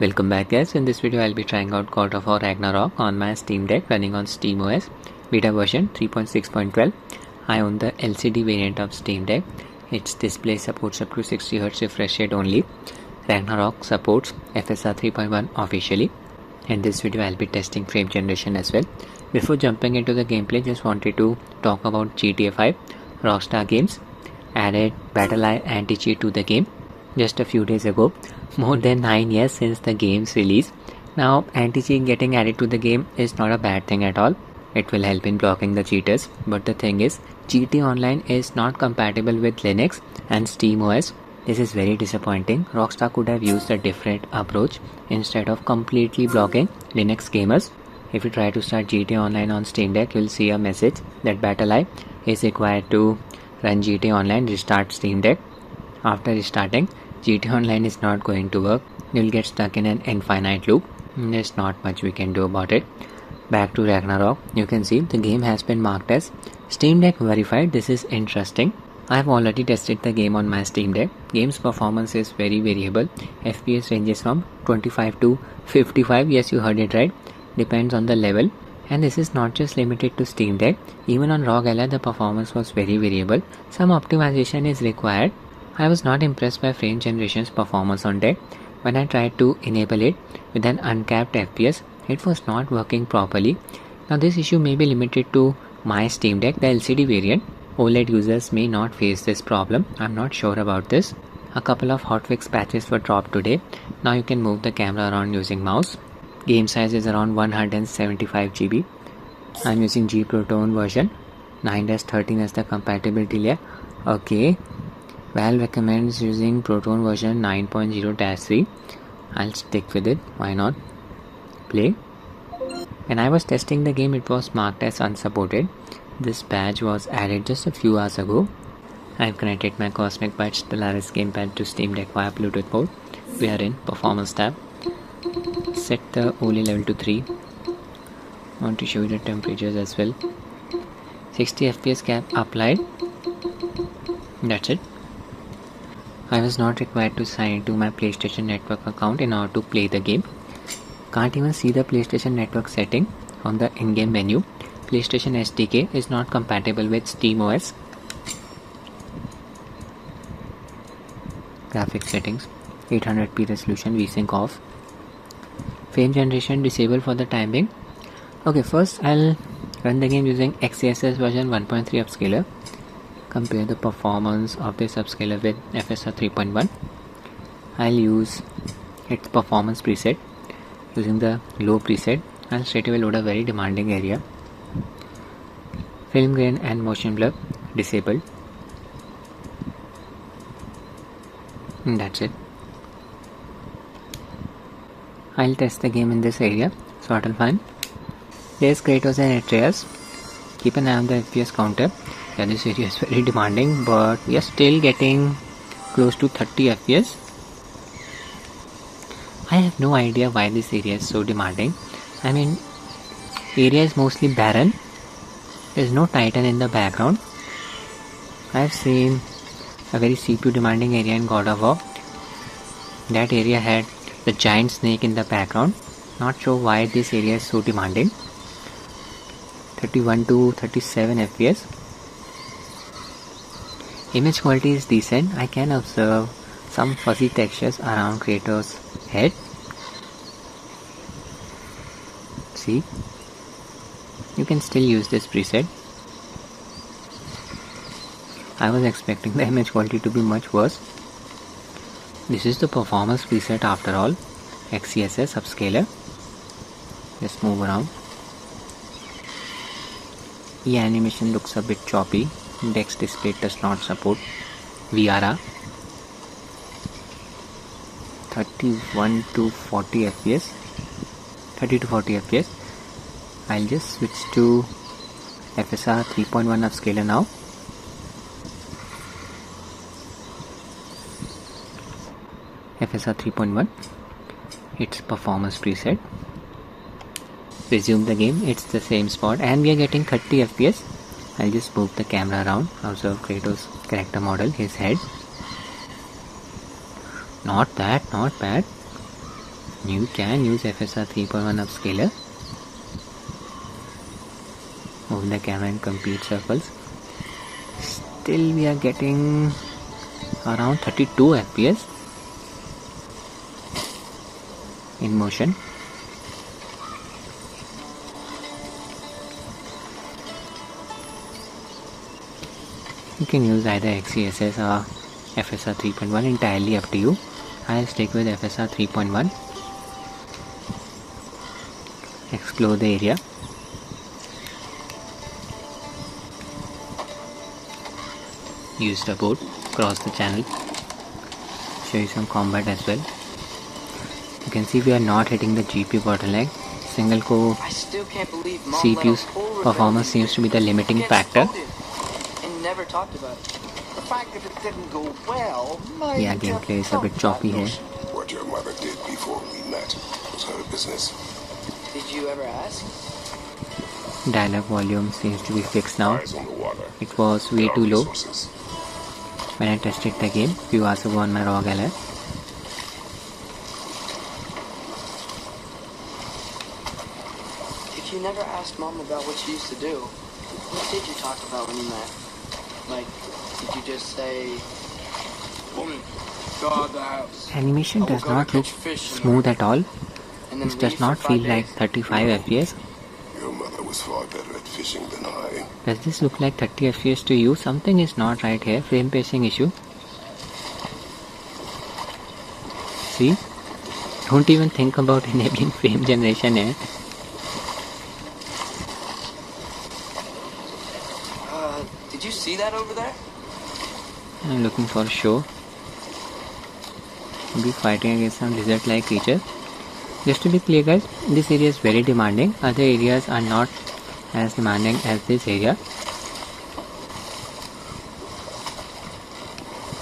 Welcome back guys, in this video I'll be trying out God of War Ragnarok on my Steam Deck running on SteamOS beta version 3.6.12. I own the LCD variant of Steam Deck. Its display supports up to 60Hz refresh rate only. Ragnarok supports FSR 3.1 officially. In this video I'll be testing frame generation as well. Before jumping into the gameplay, just wanted to talk about GTA 5. Rockstar Games added BattleEye anti-cheat to the game just a few days ago. More than 9 years since the game's release. Now anti-cheat getting added to the game is not a bad thing at all. It will help in blocking the cheaters, but the thing is GTA Online is not compatible with Linux and SteamOS. This is very disappointing. Rockstar could have used a different approach instead of completely blocking Linux gamers. If you try to start GTA Online on Steam Deck, you'll see a message that BattleEye is required to run GTA Online. Restart Steam Deck. After restarting, GTA Online is not going to work. You'll get stuck in an infinite loop. There's not much we can do about it. Back to Ragnarok. You can see the game has been marked as Steam Deck verified. This is interesting. I've already tested the game on my Steam Deck. Game's performance is very variable. FPS ranges from 25 to 55. Yes, you heard it right. Depends on the level. And this is not just limited to Steam Deck. Even on ROG Ally the performance was very variable. Some optimization is required. I was not impressed by frame generation's performance on deck. When I tried to enable it with an uncapped FPS, it was not working properly. Now this issue may be limited to my Steam Deck, the LCD variant. OLED users may not face this problem. I'm not sure about this. A couple of hotfix patches were dropped today. Now you can move the camera around using mouse. Game size is around 175 GB. I'm using G Proton version 9-13 as the compatibility layer. Okay. Valve recommends using Proton version 9.0-3. I'll stick with it. Why not? Play. When I was testing the game, it was marked as unsupported. This badge was added just a few hours ago. I've connected my Cosmic Byte Stellaris gamepad to Steam Deck via Bluetooth mode. We are in Performance tab. Set the OLE level to 3. I want to show you the temperatures as well. 60 FPS cap applied. That's it. I was not required to sign into my PlayStation Network account in order to play the game. Can't even see the PlayStation Network setting on the in-game menu. PlayStation SDK is not compatible with SteamOS. Graphics settings, 800p resolution, VSync off. Frame generation disabled for the time being. Okay, first I'll run the game using XeSS version 1.3 Upscaler. Compare the performance of this upscaler with FSR 3.1. I'll use its performance preset. Using the low preset, I'll straight away load a very demanding area. Film grain and motion blur disabled. And that's it. I'll test the game in this area. Svartalfheim. There's Kratos and Atreus. Keep an eye on the FPS counter. Yeah, this area is very demanding, but we are still getting close to 30 FPS. I have no idea why this area is so demanding. I mean, area is mostly barren. There is no Titan in the background. I have seen a very CPU demanding area in God of War. That area had the giant snake in the background. Not sure why this area is so demanding. 31 to 37 FPS. Image quality is decent. I can observe some fuzzy textures around Kratos' head. See? You can still use this preset. I was expecting the image quality to be much worse. This is the performance preset after all. XeSS Upscaler. Just move around. The animation looks a bit choppy. Dex display does not support VRR. 31 to 40 FPS. 30 to 40 FPS. I'll just switch to FSR 3.1 upscaler now. FSR 3.1. Its performance preset. Resume the game. It's the same spot and we are getting 30 FPS. I'll just move the camera around. Observe Kratos' character model, his head. Not bad. You can use FSR 3.1 Upscaler. Move the camera in complete circles. Still we are getting around 32 FPS in motion. You can use either XeSS or FSR 3.1, entirely up to you. I'll stick with FSR 3.1. Explore the area. Use the board, cross the channel, show you some combat as well. You can see we are not hitting the GPU bottleneck. Single core CPU's performance seems to be the limiting factor. Never talked about it. The fact that it didn't go well. Yeah, gameplay is a bit choppy here. What your mother did before we met was her business. Did you ever ask? Dialogue volume seems to be fixed now. Eyes on the water. It was way too low Resources. when I tested the game. Few hours ago on my raw gallery. If you never asked Mom about what she used to do, what did you talk about when you met? Like, did you just say, "Woman, guard the house"? Animation does not look smooth at all. This does not feel like 35 FPS. Your mother was far better at fishing than I. Does this look like 30 FPS to you? Something is not right here. Frame pacing issue. See? Don't even think about enabling frame generation here. Did you see that over there? I'm looking for a show. We'll be fighting against some lizard-like creatures. Just to be clear guys, this area is very demanding. Other areas are not as demanding as this area.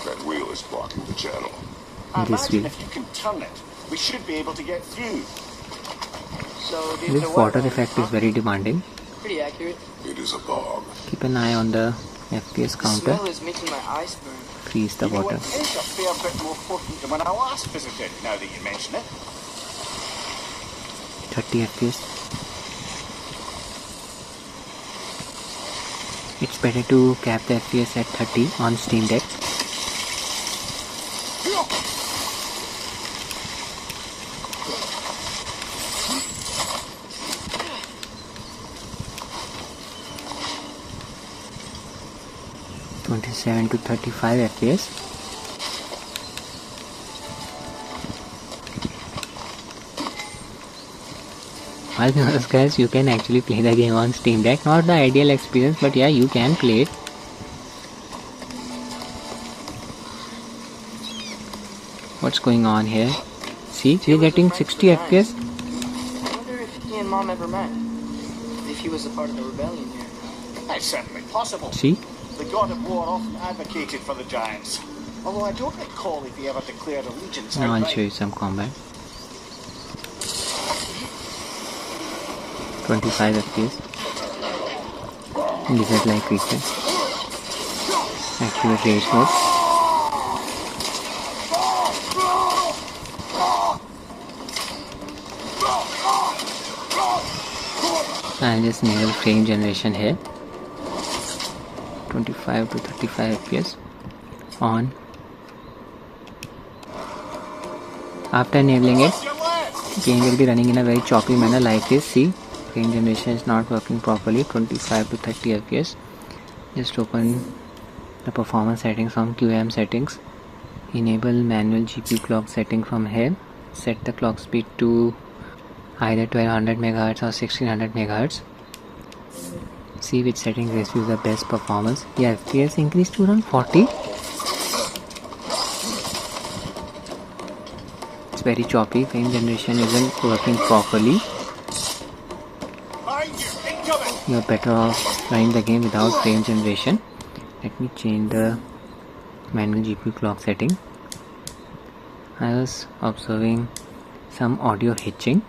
That wheel is blocking the channel. This wheel. If you can turn it, we should be able to get through. So these This are water wetlands, effect huh? is very demanding. Pretty accurate. It is a bog. Keep an eye on the FPS The counter. smell is making my eyes burn. Freeze the You know, water. it is a fair bit more potent than when I last visited, now that you mention it. 30 FPS. It's better to cap the FPS at 30 on Steam Deck. (27 to 35 FPS). I'll be honest guys, you can actually play the game on Steam Deck. Not the ideal experience, but yeah, you can play it. What's going on here? See, we're getting 60 FPS. I wonder if he and Mom ever met. If he was a part of the rebellion here. That's certainly possible. See? The god of war often advocated for the giants. Although I don't recall if he ever declared allegiance Now I'll outright. show you some combat. 25 FPS. Lizard-like creature. Activate rage mode. I'll just enable frame generation here. 25 to 35 FPS on. After enabling it, game will be running in a very choppy manner like this. See, frame generation is not working properly. 25 to 30 FPS. Just open the performance settings from QAM settings. Enable manual GPU clock setting from here. Set the clock speed to either 1200 MHz or 1600 MHz. See which setting gives you the best performance. Yeah, FPS increased to around 40. It's very choppy. Frame generation isn't working properly. You're better off running the game without frame generation. Let me change the manual GPU clock setting. I was observing some audio hitching.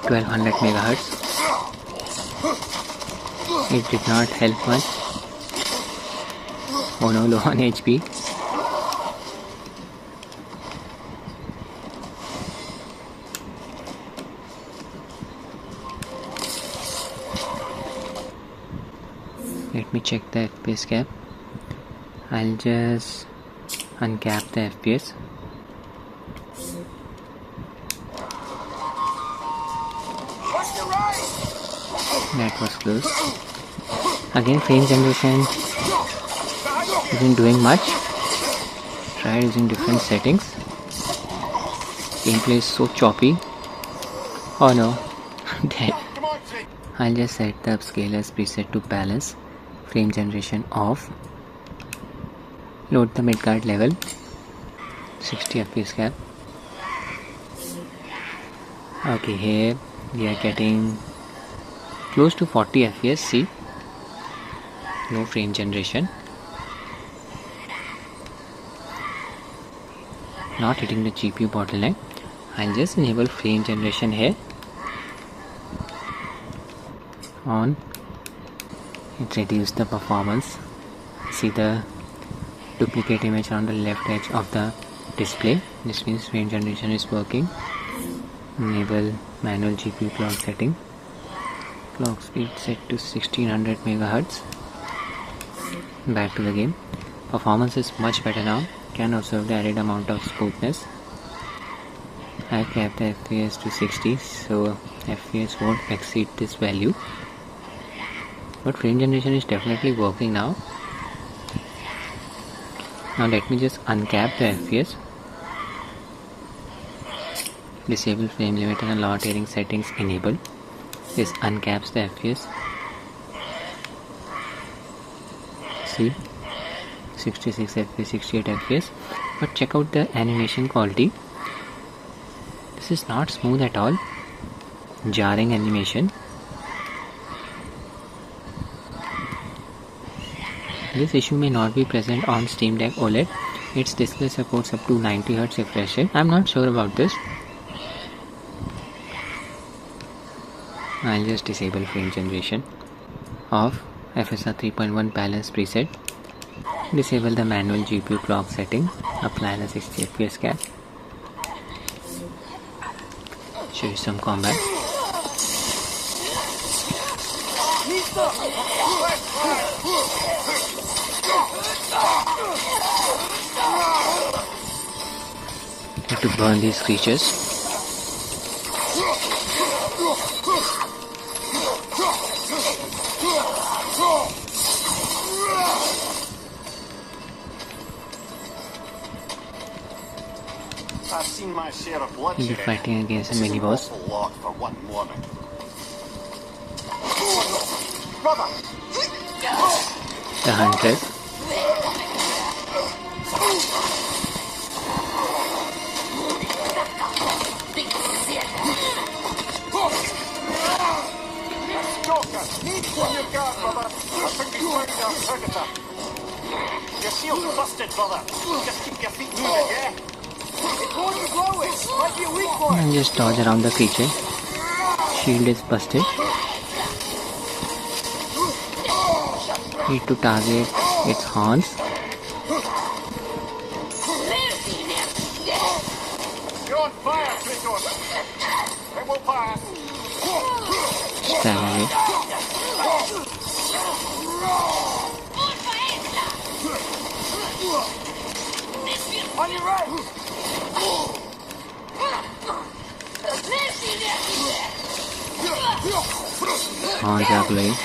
(1200 MHz). It did not help much. Oh no, low on HP. Let me check the FPS cap. I'll just uncap the FPS. That was close. Again, frame generation isn't doing much. Try using different settings. Gameplay is so choppy. Oh no, dead. I'll just set the Upscaler's preset to balance. Frame generation off. Load the Midgard level. 60 FPS cap. Okay, here we are getting close to 40 FPS. See, no frame generation. Not hitting the GPU bottleneck. I'll just enable frame generation here. On. It reduced the performance. See the duplicate image on the left edge of the display. This means frame generation is working. Enable manual GPU clock setting. Clock speed set to 1600 MHz. Back to the game. Performance is much better now. Can observe the added amount of smoothness. I kept the FPS to 60, so FPS won't exceed this value. But frame generation is definitely working now. Now let me just uncap the FPS. Disable frame limit and allow tearing settings enabled. This uncaps the FPS. See, 66 FPS, 68 FPS. But check out the animation quality. This is not smooth at all. Jarring animation. This issue may not be present on Steam Deck OLED. Its display supports up to 90Hz refresh rate. I'm not sure about this. I'll just disable frame generation. Off. FSR 3.1 balance preset. Disable the manual GPU clock setting. Apply the 60 FPS cap. Show you some combat. Have to burn these creatures. I've seen my share of bloodshed. You'll be fighting against a mini boss. For one morning. Brother. The Huntress. On your guard, brother. I think he's working our predator. Your shield's busted, brother. Just keep your feet moving, yeah? It won't be blowing. Might be a weak one. And just dodge around the creature. Shield is busted. Need to target its horns. You're on fire, Kratos. It will pass. Stagger it. On your right. Horns are glowing.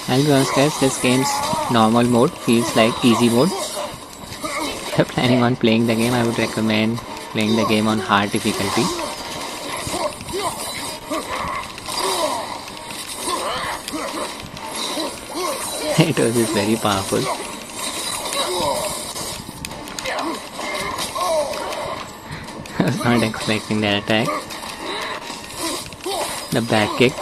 I'll be honest guys, this game's normal mode feels like easy mode. If you're planning on playing the game, I would recommend playing the game on hard difficulty. Kratos is very powerful. I was not expecting that attack. The back kick.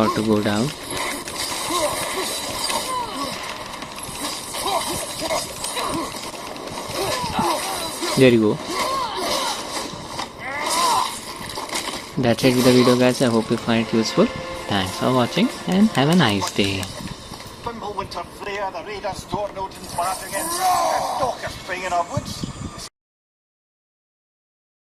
for to go down. There you go. That's it with the video, guys. I hope you find it useful. Thanks for watching and have a nice day. Winter flare, the raiders door noting barred against. Docker springing of woods.